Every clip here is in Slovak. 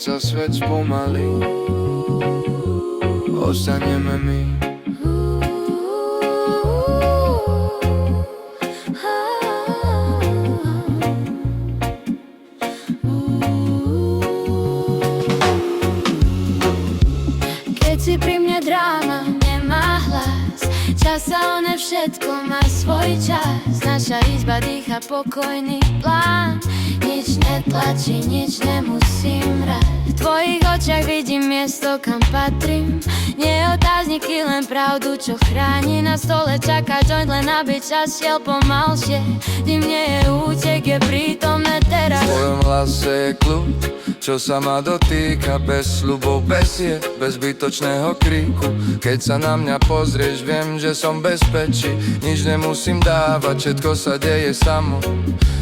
sa svet spomalí, ostaneme my. Keď si pri mne dráma, nemá hlas, čas sa one všetko má svoj čas. Naša izba dýcha pokojný plán, nič netlačí, nič nemusím hrať. V tvojich očiach vidím miesto, kam patrím. Nie otázniky, len pravdu, čo chráni. Na stole čaká joint, len aby čas šiel pomalšie. Dimne je útek, je prítomné teraz. V tvojom hlase je kľud, čo sa ma dotýka. Bez sľubov, bez je, bez zbytočného kríku. Keď sa na mňa pozrieš, viem, že som bezpečí. Nič nemusím dávať, všetko sa deje samo.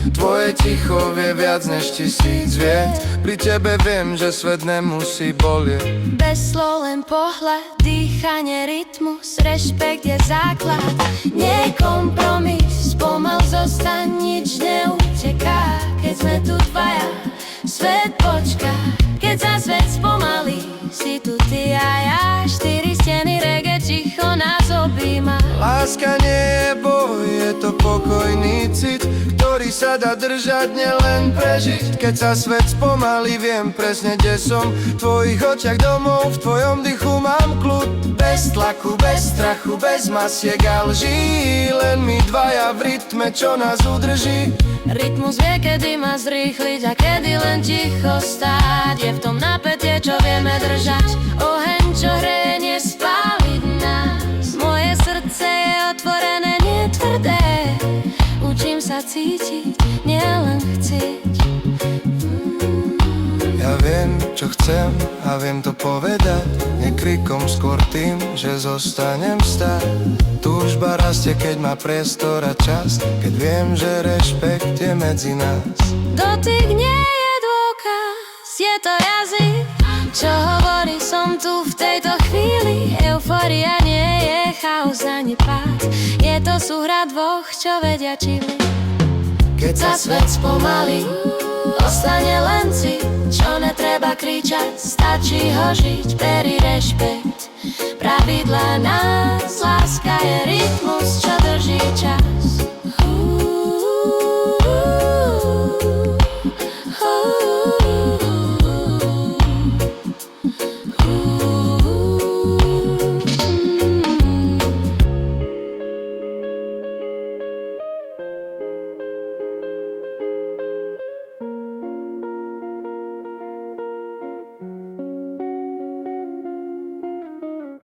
Tvoje ticho vie viac než 1000 vied. Pri tebe viem, že svet nemusí bolieť. Bez slov len pohľad, dýchanie, rytmus, rešpekt je základ. Nie kompromis, pomal zostaň, nič neuteká. Keď sme tu dvaja, svet počká. Keď sa svet spomalí, si tu ty a ja. 4 steny, reggae, ticho nás objíma. Láska nie je boj, je to pokojný cit, ktorý sa dá držať, nielen prežiť. Keď sa svet spomalí, viem presne, kde som. V tvojich očiach domov, v tvojom dychu mám kľud. Bez tlaku, bez strachu, bez masiek a lží, len my dvaja v rytme, čo nás udrží. Rytmus vie, kedy má zrýchliť a kedy len ticho stáť. Je v tom napätie, čo vieme držať. Oheň, čo hreje, nespáliť nás. Moje srdce je otvorené, nie tvrdé. Učím sa cítiť, nielen chcieť. Ja viem, čo chcem a viem to povedať. Nie krikom, skôr tým, že zostanem stáť. Túžba rastie, keď má priestor a čas, keď viem, že rešpekt je medzi nás. Dotyk nie je dôkaz, je to jazyk, čo hovorí, som tu v tejto chvíli. Eufória nie je chaos ani pád, je to súhra dvoch, čo vedia čili. Keď sa svet spomalí, ostane len si, čo netreba kričať, stačí ho žiť, beri rešpekt. Pravidlá nás, láska je rytmus.